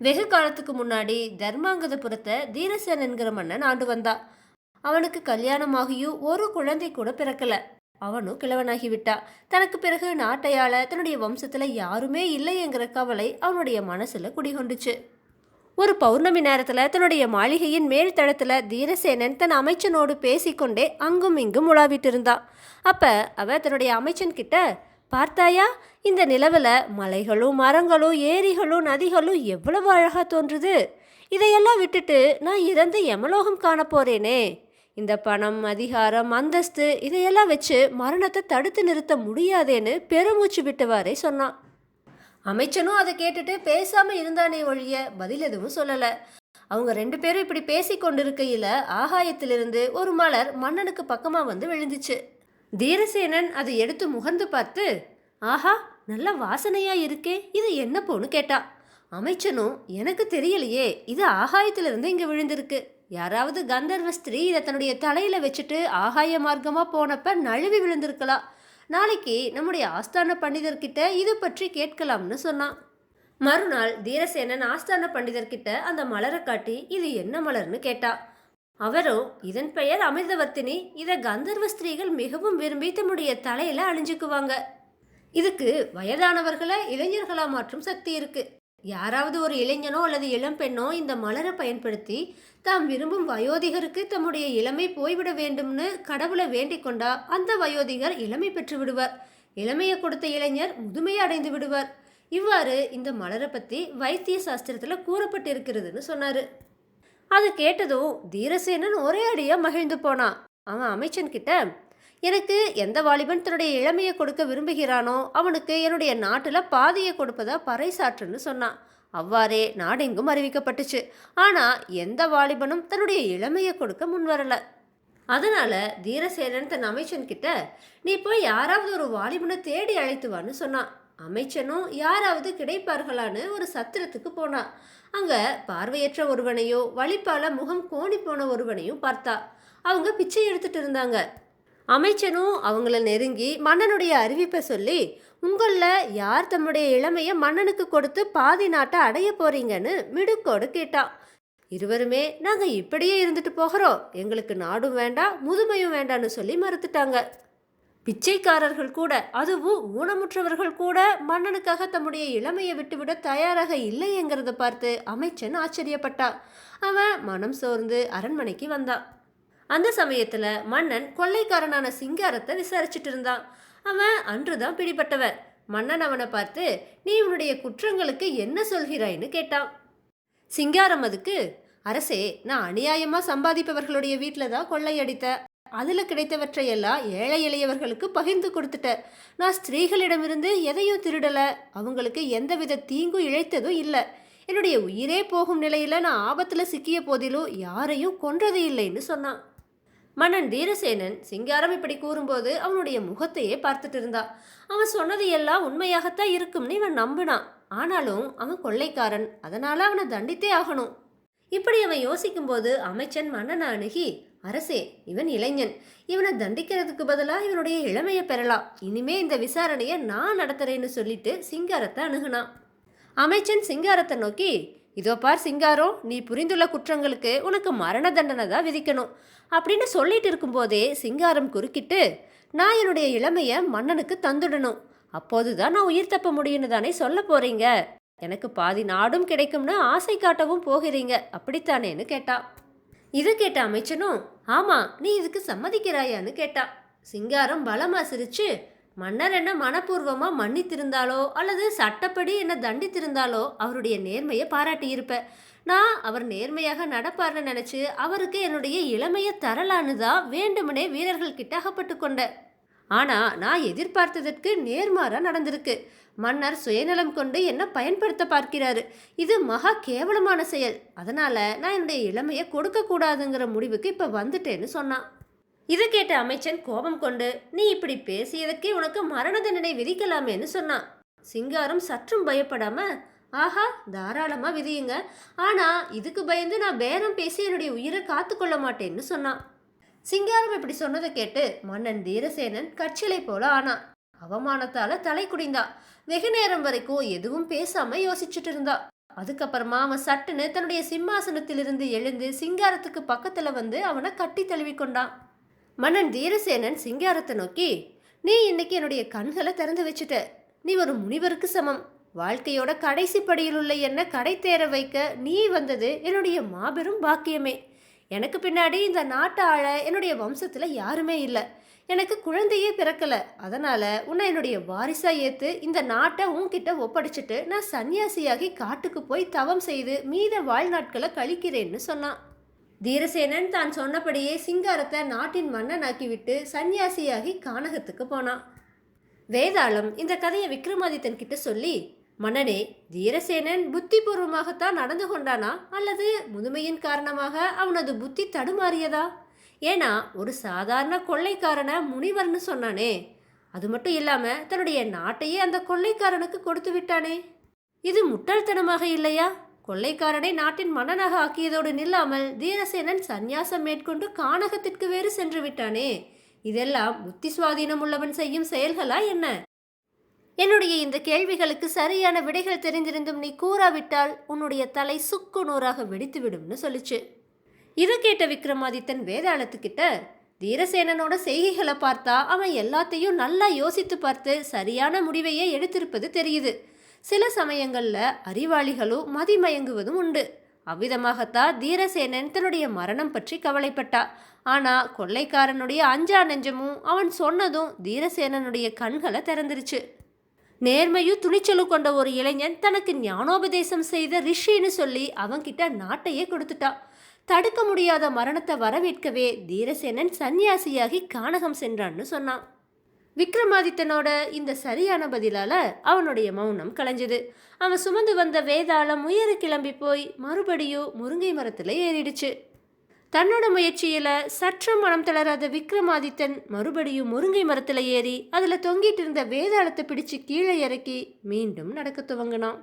வெகு காலத்துக்கு முன்னாடி தர்மாங்கதபுரத்தை தீரசேன் என்கிற மன்னன் ஆண்டு வந்தான். அவனுக்கு கல்யாணமாகியும் ஒரு குழந்தை கூட பிறக்கல. அவனும் கிழவனாகி விட்டா. தனக்கு பிறகு நாட்டையாள தன்னுடைய வம்சத்துல யாருமே இல்லைங்கிற கவலை அவனுடைய மனசுல குடிகொண்டுச்சு. ஒரு பௌர்ணமி நேரத்துல தன்னுடைய மாளிகையின் மேல் தளத்துல தீரசேனன் தன் அமைச்சனோடு பேசிக்கொண்டே அங்கும் இங்கும் உலாவிட்டு இருந்தான். அப்ப அவ தன்னுடைய அமைச்சன் கிட்ட, பார்த்தாயா, இந்த நிலவுல மலைகளும் மரங்களும் ஏரிகளும் நதிகளும் எவ்வளவு அழகா தோன்றுது. இதையெல்லாம் விட்டுட்டு நான் இறந்து யமலோகம் காண போறேனே. இந்த பணம், அதிகாரம், அந்தஸ்து இதையெல்லாம் வச்சு மரணத்தை தடுத்து நிறுத்த முடியாதேன்னு பெருமூச்சு விட்டவாறே சொன்னான். அமைச்சனும் அதை கேட்டுட்டு பேசாம இருந்தானே ஒழிய பதில் எதுவும் சொல்லல. அவங்க ரெண்டு பேரும் இப்படி பேசி கொண்டிருக்கையில ஆகாயத்திலிருந்து ஒரு மலர் மன்னனுக்கு பக்கமா வந்து விழுந்துச்சு. தீரசேனன் அதை எடுத்து முகர்ந்து பார்த்து, ஆஹா, நல்ல வாசனையா இருக்கே, இது என்ன போன்னு கேட்டா. அமைச்சனும், எனக்கு தெரியலையே, இது ஆகாயத்திலிருந்து இங்க விழுந்திருக்கு. யாராவது கந்தர்வ ஸ்திரீ இதை தன்னுடைய தலையில வச்சுட்டு ஆகாய மார்க்கமா போனப்ப நழுவி விழுந்திருக்கலாம். நாளைக்கு நம்முடைய ஆஸ்தான பண்டிதர்கிட்ட இது பற்றி கேட்கலாம்னு சொன்னான். மறுநாள் தீரசேனன் ஆஸ்தான பண்டிதர்கிட்ட அந்த மலரை காட்டி, இது என்ன மலர்னு கேட்டா. அவரும், இதன் பெயர் அமிர்தவர்த்தினி, இதை கந்தர்வ ஸ்திரீகள் மிகவும் விரும்பி தம்முடைய தலையில அணிஞ்சுக்குவாங்க. இதுக்கு வயதானவர்களை இளைஞர்களா மாற்றும் சக்தி இருக்கு. யாராவது ஒரு இளைஞனோ அல்லது இளம் பெண்ணோ இந்த மலரை பயன்படுத்தி தாம் விரும்பும் வயோதிகருக்கு தம்முடைய இளமை போய்விட வேண்டும்னு கடவுளை வேண்டிக் கொண்டா அந்த வயோதிகர் இளமை பெற்று விடுவார். இளமையை கொடுத்த இளைஞர் முதுமையை அடைந்து விடுவார். இவ்வாறு இந்த மலரை பத்தி வைத்திய சாஸ்திரத்துல கூறப்பட்டு இருக்கிறதுன்னு சொன்னாரு. அது கேட்டதும் தீரசேனன் ஒரே அடியா மகிழ்ந்து போனான். அவன் அமைச்சன் கிட்ட, எனக்கு எந்த வாலிபன் தன்னுடைய இளமையை கொடுக்க விரும்புகிறானோ அவனுக்கு என்னுடைய நாட்டுல பாதியை கொடுப்பதா பறைசாற்றுன்னு சொன்னான். அவ்வாறே நாடெங்கும் அறிவிக்கப்பட்டுச்சு. ஆனா எந்த வாலிபனும் தன்னுடைய இளமையை கொடுக்க முன்வரல. அதனால தீரசேனன் தன் அமைச்சன் கிட்ட, நீ போய் யாராவது ஒரு வாலிபனை தேடி அழைத்துவான்னு சொன்னான். அமைச்சனும் யாராவது கிடைப்பார்களான்னு ஒரு சத்திரத்துக்கு போனான். அங்க பார்வையற்ற ஒருவனையோ வழிப்பால முகம் கோணி போன ஒருவனையும் பார்த்தா. அவங்க பிச்சை எடுத்துட்டு இருந்தாங்க. அமைச்சனும் அவங்கள நெருங்கி மன்னனுடைய அறிவிப்பை சொல்லி, உங்களில் யார் தம்முடைய இளமையை மன்னனுக்கு கொடுத்து பாதி நாட்டை அடைய போறீங்கன்னு மிடுக்கோடு கேட்டான். இருவருமே, நாங்கள் இப்படியே இருந்துட்டு போகிறோம், எங்களுக்கு நாடும் வேண்டாம் முதுமையும் வேண்டான்னு சொல்லி மறுத்துட்டாங்க. பிச்சைக்காரர்கள் கூட, அதுவும் ஊனமுற்றவர்கள் கூட மன்னனுக்காக தம்முடைய இளமையை விட்டுவிட தயாராக இல்லைங்கிறத பார்த்து அமைச்சன் ஆச்சரியப்பட்டான். அவன் மனம் சோர்ந்து அரண்மனைக்கு வந்தான். அந்த சமயத்துல மன்னன் கொள்ளைக்காரனான சிங்காரத்தை விசாரிச்சுட்டு இருந்தான். அவன் அன்றுதான் பிடிபட்டவன். மன்னன் அவனை பார்த்து, நீ உன்னுடைய குற்றங்களுக்கு என்ன சொல்கிறாய்ன்னு கேட்டான். சிங்காரம் அதுக்கு, அரசே, நான் அநியாயமா சம்பாதிப்பவர்களுடைய வீட்டில தான் கொள்ளையடித்த. அதுல கிடைத்தவற்றையெல்லாம் ஏழை எளியவர்களுக்கு பகிர்ந்து கொடுத்துட்ட. நான் ஸ்திரீகளிடமிருந்து எதையும் திருடல, அவங்களுக்கு எந்தவித தீங்கும் இழைத்ததும் இல்லை. என்னுடைய உயிரே போகும் நிலையில நான் ஆபத்துல சிக்கிய போதிலும் யாரையும் கொன்றது இல்லைன்னு சொன்னான். மன்னன் தீரசேனன் சிங்காரம் இப்படி கூறும்போது அவனுடைய முகத்தையே பார்த்துட்டு இருந்தான். அவன் சொன்னது எல்லாம் உண்மையாகத்தான் இருக்கும்னு இவன் நம்பினான். ஆனாலும் அவன் கொள்ளைக்காரன், அதனால அவனை தண்டித்தே ஆகணும். இப்படி அவன் யோசிக்கும் போது அமைச்சன் மன்னனை அணுகி, அரசே, இவன் இளைஞன், இவனை தண்டிக்கிறதுக்கு பதிலாக இவனுடைய இளமையை பெறலாம். இனிமே இந்த விசாரணையை நான் நடத்துறேன்னு சொல்லிட்டு சிங்காரத்தை அணுகுனான். அமைச்சன் சிங்காரத்தை நோக்கி, இதோ பார் சிங்காரம், நீ புரிந்துள்ள குற்றங்களுக்கு உனக்கு மரண தண்டனை தான் விதிக்கணும் அப்படின்னு சொல்லிட்டு இருக்கும்போதே சிங்காரம் குறுக்கிட்டு, நான் என்னுடைய இளமையை மன்னனுக்கு தந்துடணும், அப்போதுதான் நான் உயிர் தப்ப முடியும்னு தானே சொல்ல போறீங்க. எனக்கு பாதி நாடும் கிடைக்கும்னு ஆசை காட்டவும் போகிறீங்க, அப்படித்தானேன்னு கேட்டா. இது கேட்ட அமைச்சனும், ஆமா, நீ இதுக்கு சம்மதிக்கிறாயான்னு கேட்டா. சிங்காரம் பலமா சிரிச்சு, மன்னர் என்ன மனப்பூர்வமா மன்னித்திருந்தாலோ அல்லது சட்டப்படி என்ன தண்டித்திருந்தாலோ அவருடைய நேர்மையை பாராட்டியிருப்ப. நான் அவர் நேர்மையாக நடப்பார்னு நினைச்சு அவருக்கு என்னுடைய இளமையை தரலான்னு தான் வேண்டுமனே வீரர்கள் கிட்ட அகப்பட்டு கொண்டேன். ஆனா நான் எதிர்பார்த்ததற்கு நேர்மாறா நடந்திருக்கு. மன்னர் சுயநலம் கொண்டு என்ன பயன்படுத்த பார்க்கிறாரு. இது மகா கேவலமான செயல். அதனால நான் என்னுடைய இளமையை கொடுக்க கூடாதுங்கிற முடிவுக்கு இப்ப வந்துட்டேன்னு சொன்னான். இதை கேட்ட அமைச்சன் கோபம் கொண்டு, நீ இப்படி பேசியதற்கே உனக்கு மரண தண்டனை விதிக்கலாமேன்னு சொன்னான். சிங்காரம் சற்றும் பயப்படாம, ஆஹா, தாராளமா விதியுங்க, ஆனா இதுக்கு பயந்து நான் பேரம் பேசி என்னுடைய உயிரை காத்து கொள்ள மாட்டேன்னு சொன்னான். சிங்காரம் இப்படி சொன்னதை கேட்டு மன்னன் தீரசேனன் கற்சிலை போல ஆனான். அவமானத்தால தலை குடிந்தா. வெகு நேரம் வரைக்கும் எதுவும் பேசாம யோசிச்சுட்டு இருந்தா. அதுக்கப்புறமா அவன் சட்டுன்னு தன்னுடைய சிம்மாசனத்திலிருந்து எழுந்து சிங்காரத்துக்கு பக்கத்துல வந்து அவனை கட்டி தழுவி கொண்டான். மன்னன் தீரசேனன் சிங்காரத்தை நோக்கி, நீ இன்னைக்கு என்னுடைய கண்களை திறந்து வச்சுட்ட. நீ ஒரு முனிவருக்கு சமம். வாழ்க்கையோட கடைசி படியில் உள்ள என்ன கடை தேர வைக்க நீ வந்தது என்னுடைய மாபெரும் பாக்கியமே. எனக்கு பின்னாடி இந்த நாட்டை ஆள என்னுடைய வம்சத்துல யாருமே இல்லை. எனக்கு குழந்தையே பிறக்கல. அதனால உன்னை என்னுடைய வாரிசா ஏத்து இந்த நாட்டை உன்கிட்ட ஒப்படைச்சிட்டு நான் சன்னியாசியாகி காட்டுக்கு போய் தவம் செய்து மீத வாழ்நாட்களை கழிக்கிறேன்னு சொன்னான். தீரசேனன் தான் சொன்னபடியே சிங்காரத்தை நாட்டின் மன்னனாக்கி விட்டு சன்னியாசியாகி கானகத்துக்கு போனான். வேதாளம் இந்த கதையை விக்ரமாதித்தன் கிட்ட சொல்லி, மன்னனே, தீரசேனன் புத்திபூர்வமாகத்தான் நடந்து கொண்டானா அல்லது முதுமையின் காரணமாக அவனது புத்தி தடுமாறியதா? ஏன்னா ஒரு சாதாரண கொள்ளைக்காரனை முனிவர்னு சொன்னானே, அது மட்டும் இல்லாம தன்னுடைய நாட்டையே அந்த கொள்ளைக்காரனுக்கு கொடுத்து விட்டானே, இது முட்டாள்தனமாக இல்லையா? கொள்ளைக்காரனை நாட்டின் மன்னனாக ஆக்கியதோடு நில்லாமல் தீரசேனன் சந்நியாசம் மேற்கொண்டு கானகத்திற்கு வேறு சென்று விட்டானே, இதெல்லாம் புத்தி சுவாதீனம் உள்ளவன் செய்யும் செயல்களா என்ன? என்னுடைய இந்த கேள்விகளுக்கு சரியான விடைகள் தெரிந்திருந்தும் நீ கூறாவிட்டால் உன்னுடைய தலை சுக்கு நூறாக வெடித்துவிடும்னு சொல்லிச்சு. இதை கேட்ட விக்ரமாதித்தன் வேதாளத்துக்கிட்ட, தீரசேனனோட செய்கைகளை பார்த்தா அவன் எல்லாத்தையும் நல்லா யோசித்து பார்த்து சரியான முடிவையே எடுத்திருப்பது தெரியுது. சில சமயங்கள்ல அறிவாளிகளும் மதிமயங்குவதும் உண்டு. அவ்விதமாகத்தான் தீரசேனன் தன்னுடைய மரணம் பற்றி கவலைப்பட்டா. ஆனா கொள்ளைக்காரனுடைய அஞ்சா நெஞ்சமும் அவன் சொன்னதும் தீரசேனனுடைய கண்களை திறந்துருச்சு. நேர்மையும் துணிச்சலும் கொண்ட ஒரு இளைஞன் தனக்கு ஞானோபதேசம் செய்த ரிஷின்னு சொல்லி அவன்கிட்ட நாட்டையே கொடுத்துட்டான். தடுக்க முடியாத மரணத்தை வரவேற்கவே தீரசேனன் சன்னியாசியாகி கானகம் சென்றான்னு சொன்னான். விக்ரமாதித்தனோட இந்த சரியான பதிலால அவனுடைய மௌனம் கலைஞ்சது. அவன் சுமந்து வந்த வேதாளம் உயர கிளம்பி போய் மறுபடியும் முருங்கை மரத்துல ஏறிடுச்சு. தன்னோட முயற்சியில சற்றும் மனம் தளராத விக்ரமாதித்தன் மறுபடியும் முருங்கை மரத்துல ஏறி அதுல தொங்கிட்டு இருந்த வேதாளத்தை பிடிச்சு கீழே இறக்கி மீண்டும் நடக்க துவங்கினான்.